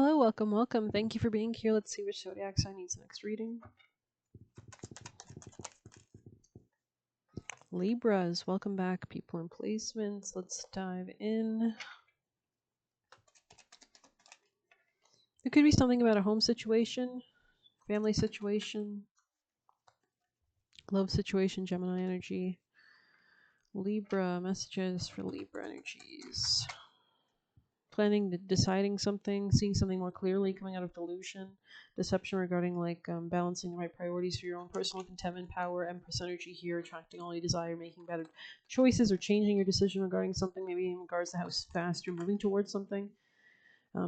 Hello, welcome, welcome. Thank you for being here. Let's see which zodiac sign needs next reading. Libras, welcome back, people and placements. Let's dive in. It could be something about a home situation, family situation, love situation, Gemini energy. Libra, messages for Libra energies. Planning, deciding something, seeing something more clearly, coming out of delusion, deception regarding balancing the right priorities for your own personal contentment, power, Empress energy here, attracting all you desire, making better choices, or changing your decision regarding something, maybe in regards to how fast you're moving towards something.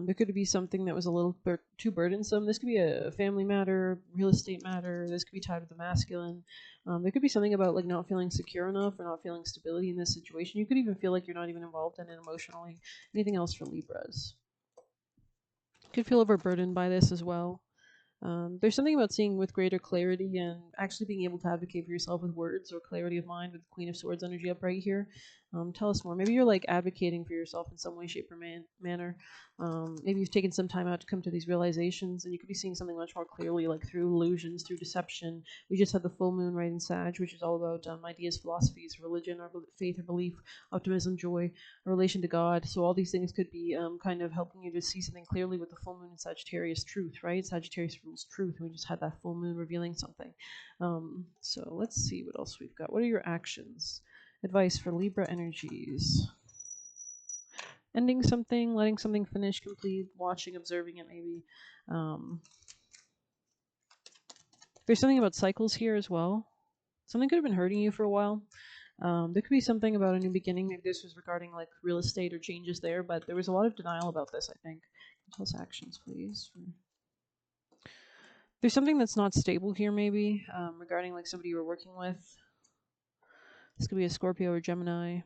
There could be something that was a little too burdensome. This could be a family matter, real estate matter. This could be tied to the masculine. There could be something about like not feeling secure enough or not feeling stability in this situation. You could even feel like you're not even involved in it emotionally. Anything else for Libras? Could feel overburdened by this as well. There's something about seeing with greater clarity and actually being able to advocate for yourself with words or clarity of mind with the Queen of Swords energy up right here. Tell us more. Maybe you're like advocating for yourself in some way, shape, or manner. Maybe you've taken some time out to come to these realizations, and you could be seeing something much more clearly, like through illusions, through deception. We just had the full moon right in Sag, which is all about ideas, philosophies, religion, or faith or belief, optimism, joy, a relation to God. So all these things could be kind of helping you to see something clearly with the full moon in Sagittarius truth, right? Sagittarius rules truth, and we just had that full moon revealing something. So let's see what else we've got. What are your actions? Advice for Libra energies. Ending something, letting something finish, complete, watching, observing it maybe. There's something about cycles here as well. Something could have been hurting you for a while. There could be something about a new beginning. Maybe this was regarding like real estate or changes there, but there was a lot of denial about this, I think. Tell us actions, please. There's something that's not stable here, maybe, regarding like somebody you were working with. This could be a Scorpio or Gemini.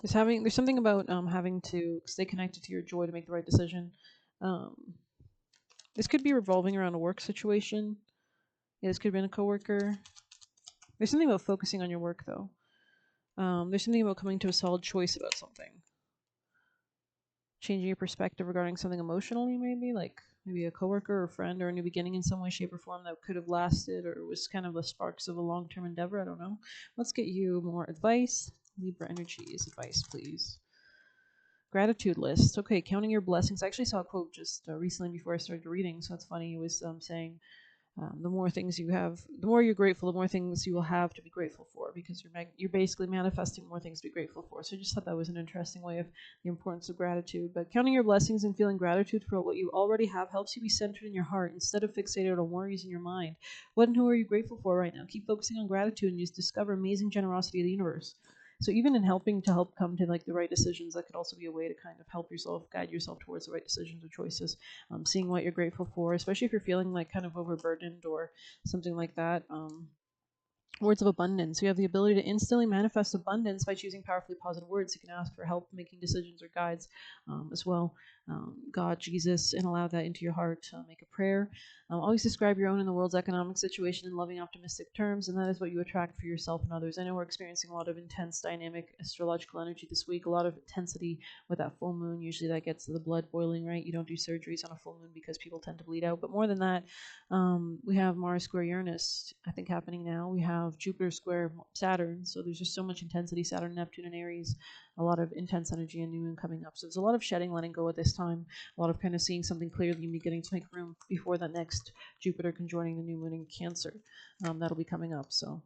There's something about having to stay connected to your joy to make the right decision. This could be revolving around a work situation. Yeah, this could have been a coworker. There's something about focusing on your work, though. There's something about coming to a solid choice about something. Changing your perspective regarding something emotionally, maybe a coworker or a friend or a new beginning in some way, shape, or form that could have lasted or was kind of the sparks of a long-term endeavor. I don't know. Let's get you more advice. Libra energies, advice, please. Gratitude list. Okay, counting your blessings. I actually saw a quote just recently before I started reading, so that's funny. It was saying the more things you have, the more you're grateful, the more things you will have to be grateful for, because you're basically manifesting more things to be grateful for. So I just thought that was an interesting way of the importance of gratitude. But counting your blessings and feeling gratitude for what you already have helps you be centered in your heart instead of fixated on worries in your mind. What and who are you grateful for right now? Keep focusing on gratitude and you just discover amazing generosity of the universe. So even in helping to help come to like the right decisions, that could also be a way to kind of help yourself, guide yourself towards the right decisions or choices. Seeing what you're grateful for, especially if you're feeling like kind of overburdened or something like that. Words of abundance. You have the ability to instantly manifest abundance by choosing powerfully positive words. You can ask for help making decisions or guides as well. God, Jesus, and allow that into your heart. Make a prayer. Always describe your own and the world's economic situation in loving, optimistic terms, and that is what you attract for yourself and others. I know we're experiencing a lot of intense, dynamic astrological energy this week, a lot of intensity with that full moon. Usually that gets the blood boiling, right? You don't do surgeries on a full moon because people tend to bleed out. But more than that, we have Mars square Uranus, I think, happening now. We have Jupiter square Saturn. So there's just so much intensity, Saturn, Neptune, and Aries, a lot of intense energy and new moon coming up. So there's a lot of shedding, letting go at this time, a lot of kind of seeing something clearly and beginning to make room before that next Jupiter conjoining the new moon in Cancer. That'll be coming up. So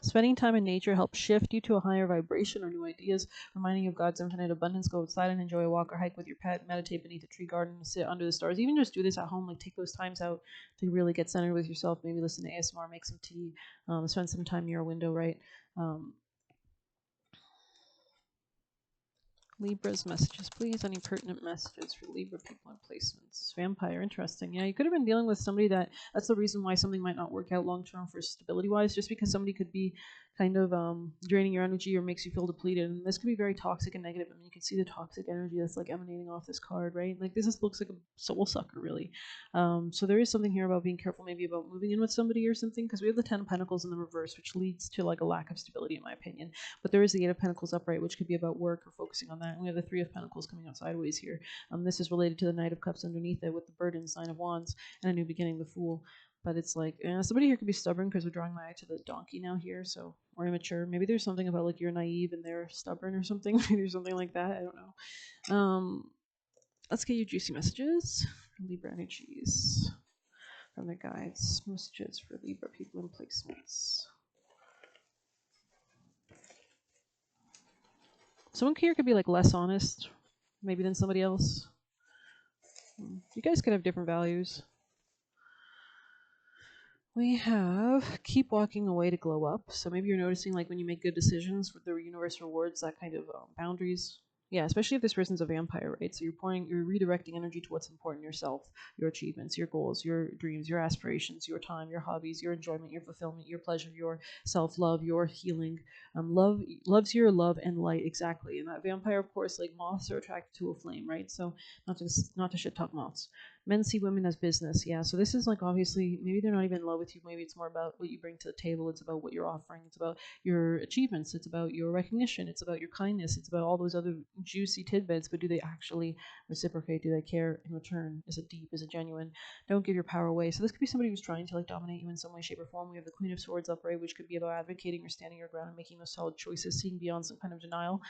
spending time in nature helps shift you to a higher vibration or new ideas, reminding you of God's infinite abundance. Go outside and enjoy a walk or hike with your pet, meditate beneath a tree garden, sit under the stars. Even just do this at home, like take those times out to really get centered with yourself. Maybe listen to ASMR, make some tea, spend some time near a window, right? Libra's messages, please. Any pertinent messages for Libra people and placements? Vampire, interesting. Yeah, you could have been dealing with somebody that's the reason why something might not work out long term for stability wise, just because somebody could be kind of draining your energy or makes you feel depleted. And this could be very toxic and negative. I mean, you can see the toxic energy that's like emanating off this card, right? Like this looks like a soul sucker, really. So there is something here about being careful, maybe about moving in with somebody or something, because we have the Ten of Pentacles in the reverse, which leads to like a lack of stability, in my opinion. But there is the Eight of Pentacles upright, which could be about work or focusing on that. And we have the Three of Pentacles coming out sideways here. This is related to the Knight of Cups underneath it with the Burdens, Nine of Wands, and a new beginning, the Fool. But it's like somebody here could be stubborn because we're drawing my eye to the donkey now here, so or immature. Maybe there's something about like you're naive and they're stubborn or something. Maybe there's something like that. I don't know. Let's get you juicy messages from Libra energies from their guides. Messages for Libra people and placements. Someone here could be like less honest, maybe than somebody else. You guys could have different values. We have keep walking away to glow up. So maybe you're noticing like when you make good decisions, the universe rewards that kind of boundaries. Yeah, especially if this person's a vampire, right? So you're redirecting energy to what's important: yourself, your achievements, your goals, your dreams, your aspirations, your time, your hobbies, your enjoyment, your fulfillment, your pleasure, your self-love, your healing. Love's your love and light, exactly. And that vampire, of course, like moths are attracted to a flame, right? So not to shit talk moths. Men see women as business, yeah. So this is like obviously maybe they're not even in love with you. Maybe it's more about what you bring to the table. It's about what you're offering. It's about your achievements. It's about your recognition. It's about your kindness. It's about all those other juicy tidbits. But do they actually reciprocate? Do they care in return? Is it deep? Is it genuine? Don't give your power away. So this could be somebody who's trying to like dominate you in some way, shape, or form. We have the Queen of Swords upright, which could be about advocating or standing your ground and making those solid choices, seeing beyond some kind of denial.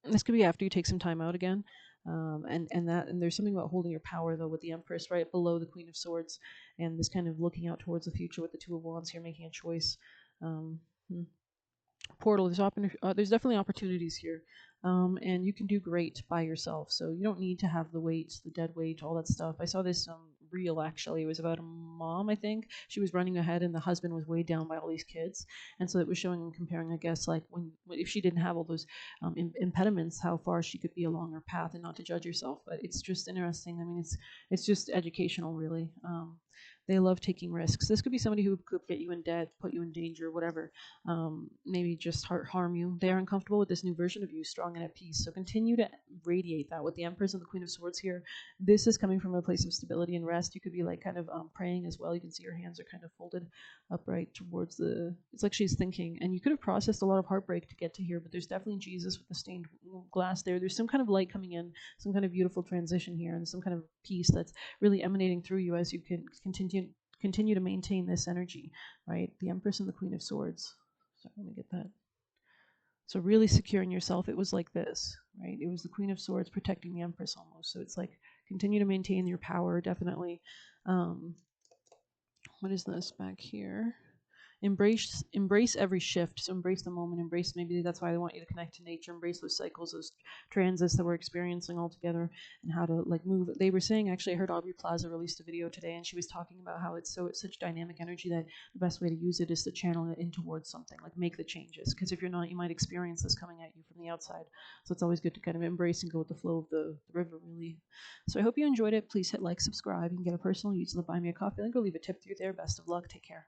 This could be after you take some time out again. And there's something about holding your power though with the Empress right below the Queen of Swords, and this kind of looking out towards the future with the Two of Wands here, making a choice. Um, Portal, there's definitely opportunities here, and you can do great by yourself. So you don't need to have the weight, the dead weight, all that stuff. I saw this reel actually. It was about a mom, I think. She was running ahead, and the husband was weighed down by all these kids, and so it was showing and comparing, I guess, like when if she didn't have all those impediments, how far she could be along her path, and not to judge yourself. But it's just interesting. I mean, it's just educational, really. They love taking risks. This could be somebody who could get you in debt, put you in danger, whatever. Maybe just harm you. They're uncomfortable with this new version of you, strong and at peace. So continue to radiate that with the Empress and the Queen of Swords here. This is coming from a place of stability and rest. You could be like kind of praying as well. You can see your hands are kind of folded upright towards it's like she's thinking. And you could have processed a lot of heartbreak to get to here, but there's definitely Jesus with the stained glass there. There's some kind of light coming in, some kind of beautiful transition here, and some kind of peace that's really emanating through you as you can continue to maintain this energy, right? The Empress and the Queen of Swords. So let me get that. So really securing yourself. It was like this, right? It was the Queen of Swords protecting the Empress almost. So it's like continue to maintain your power, definitely. What is this back here? Embrace every shift. So embrace the moment. Embrace, maybe that's why they want you to connect to nature. Embrace those cycles, those transits that we're experiencing all together, and how to like move. They were saying, actually, I heard Aubrey Plaza released a video today, and she was talking about how it's such dynamic energy that the best way to use it is to channel it in towards something, like make the changes. Because if you're not, you might experience this coming at you from the outside. So it's always good to kind of embrace and go with the flow of the river, really. So I hope you enjoyed it. Please hit like, subscribe. You can get a personal use of the Buy Me a Coffee link or leave a tip through there. Best of luck. Take care.